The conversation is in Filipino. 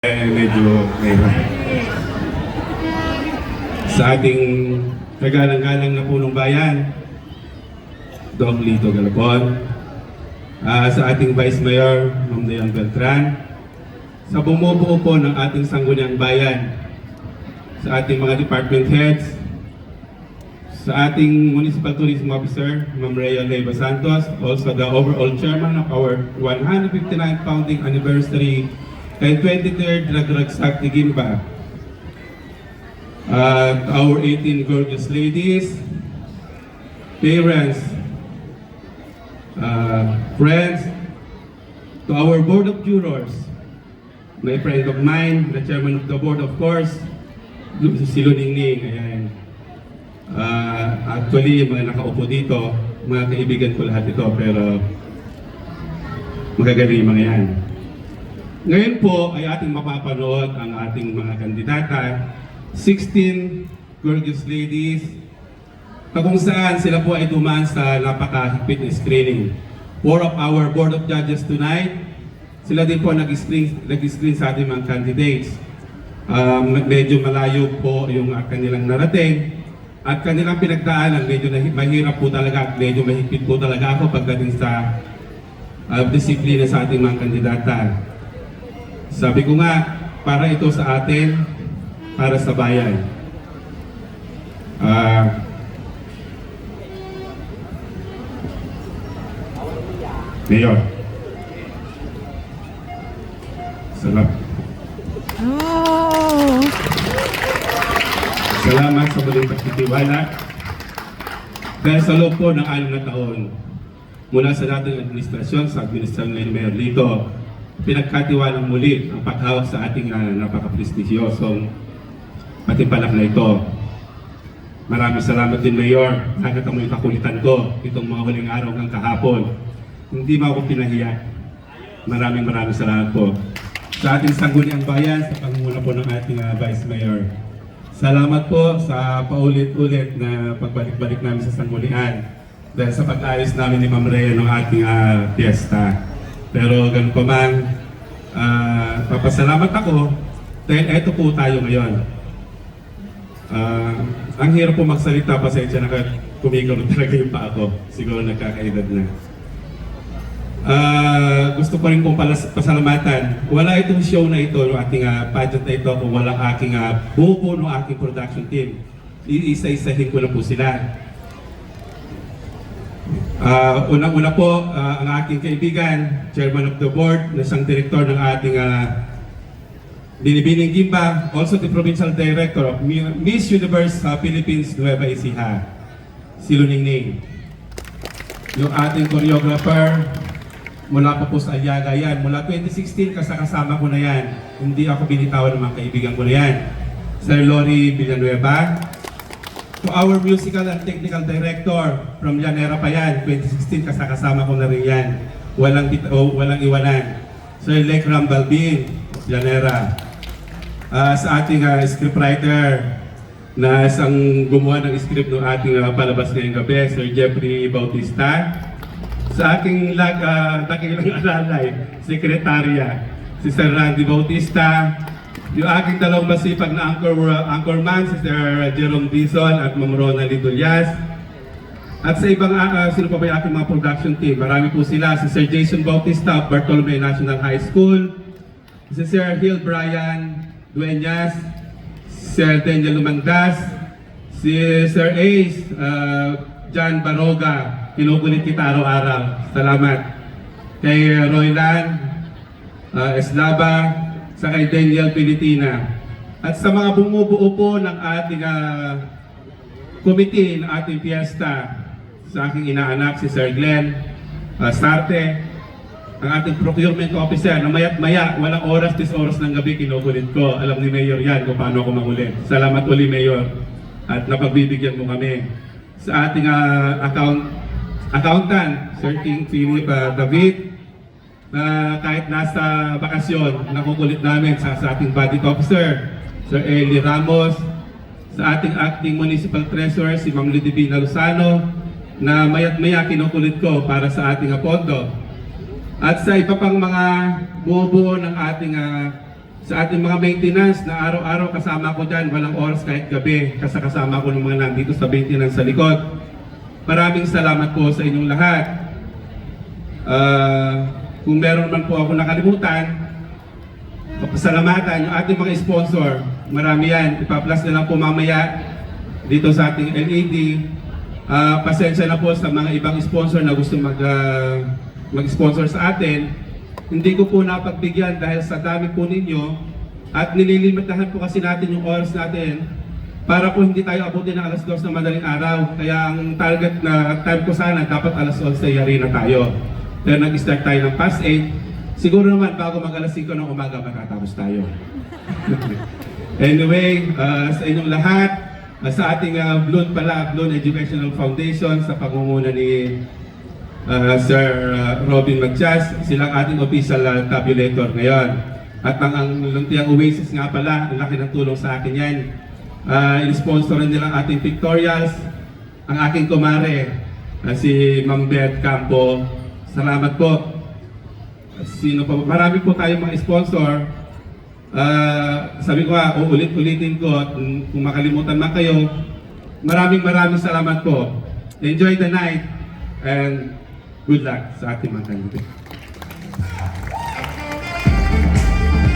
Medyo mahirap. Sa ating kagalang-galang na punong bayan, Doc Lito Galapon, sa ating Vice Mayor, Ma'am Dayan Beltran, sa bumubuo po ng ating sangguniang bayan, sa ating mga department heads, sa ating Municipal Tourism Officer, Ma'am Rhea Leyva Santos, also the overall chairman of our 159th founding anniversary and 23rd Rag-Ragsak Tigimba. Our 18 gorgeous ladies, parents, friends, to our board of jurors, my friend of mine, the chairman of the board, of course, si Luningning, ayan. Actually, yung mga nakaupo dito, mga kaibigan ko lahat ito, pero magagaling mga yan. Ngayon po ay ating mapapanood ang ating mga kandidata, 16 gorgeous ladies, na kung saan sila po ay dumaan sa napaka-higpit na screening. 4 of our board of judges tonight, sila din po nag-screen sa ating mga candidates. Medyo malayo po yung kanilang narating at kanilang pinagdaanan, medyo mahirap po talaga at medyo mahigpit po talaga ako pagdating sa disiplina sa ating mga kandidata. Sabi ko nga, para ito sa atin, para sa bayan. Mayor. Salamat. Salamat sa muling pagtitiwala. Dahil sa loob po ng 6 na taon, mula sa dating administrasyon, sa administrasyon ni Mayor Lito, pinagkatiwalang muli ang paghawak sa ating napaka-prestigyosong patimpalak na ito. Maraming salamat din, Mayor. Nakita mo yung kakulitan ko itong mga huling araw ng kahapon. Hindi mo ako pinahiya. Maraming salamat po. Sa ating sangguniang bayan, sa pangunguna po ng ating Vice Mayor. Salamat po sa paulit-ulit na pagbalik-balik namin sa sanggunian dahil sa pag-ayos namin ni Ma'am Rhea ng ating fiesta. Pero ganun pa man, papasalamat ako dahil eto po tayo ngayon. Ang hirap po magsalita, pasensya na kumigaro talaga yung pa ako. Siguro nagkakaedad na. Gusto ko rin pong pasalamatan. Wala itong show na ito, yung ating pageant na ito, kung walang aking buo ng aking production team. Iisa-isahin ko na po sila. Unang-una po, ang aking kaibigan, chairman of the board, na siyang direktor ng ating Binibining Gimba, also the provincial director of Miss Universe Philippines Nueva Ecija, si Luningning. Yung ating choreographer, mula pa po sa Aliaga yan, mula 2016 kasama ko na yan. Hindi ako binitawan ng mga kaibigan ko na yan. Sir Lori Villanueva. To our musical and technical director from Llanera pa yan, 2016 kasama ko na rin yan. Walang iwanan. Sir Lek Rambalbin, Llanera. Sa ating scriptwriter na isang gumawa ng script ng ating palabas ngayong gabi, Sir Jeffrey Bautista. Sa aking takilang alalay, sekretarya, si Sir Randy Bautista. Yung aking dalawang masipag na anchorman, si Sir Jerome Dizon at Ma'am Ronald Dullas. At sa ibang, sino pa ba yung aking mga production team? Marami po sila. Si Sir Jason Bautista of Bartolome National High School. Si Sir Hill Brian Dueñas. Si Sir Daniel Lumangdas. Si Sir Ace John Baroga. Kinukulit kita araw-araw. Salamat. Kay Roylan Eslava, sa kay Daniel Pilitina. At sa mga bumubuo po ng ating committee ng ating fiesta, sa aking inaanak si Sir Glenn Sarte, ang ating procurement officer na maya't-maya, walang oras, 10 oras ng gabi kinukulit ko. Alam ni Mayor yan kung paano ako mangulit. Salamat uli, Mayor. At napagbibigyan mo kami. Sa ating accountant, Sir King Philip David, na kahit nasa bakasyon, nakukulit namin sa ating budget officer, Sir Eli Ramos, sa ating acting municipal treasurer, si Ma'am Ludivina Lozano, na maya't-maya kinukulit ko para sa ating pondo. At sa iba pang mga buo ng ating Sa ating mga maintenance na araw-araw kasama ko dyan, walang oras kahit gabi, kasama ko ng mga nandito sa maintenance sa likod. Maraming salamat po sa inyong lahat. Kung meron man po ako nakalimutan, pasalamatan yung ating mga sponsor. Marami yan. Ipa-plus na lang po mamaya dito sa ating LED. Pasensya na po sa mga ibang sponsor na gusto mag-sponsor sa atin. Hindi ko po napagbigyan dahil sa dami po ninyo at nililimitahan po kasi natin yung oras natin para po hindi tayo abutin ng alas 2 na madaling araw. Kaya ang target na time ko sana dapat alas 11 yari na tayo. Pero nag-start tayo ng past 8. Siguro naman bago mag alas 5 ng umaga matatapos tayo. Anyway, sa inyong lahat, sa ating Bloon Educational Foundation sa pangunguna ni Sir Robin Matias, silang ating official tabulator ngayon. At ang Luntiang Oasis nga pala, ang laki ng tulong sa akin yan. In-sponsor nila ang ating pictorials, ang aking kumare, si Ma'am Beth Campo. Salamat po. Sino pa? Marami po tayong mga sponsor. Sabi ko uulit-ulitin ko, kung makalimutan man kayo, maraming salamat po. Enjoy the night and good luck sa ating mga kandidato.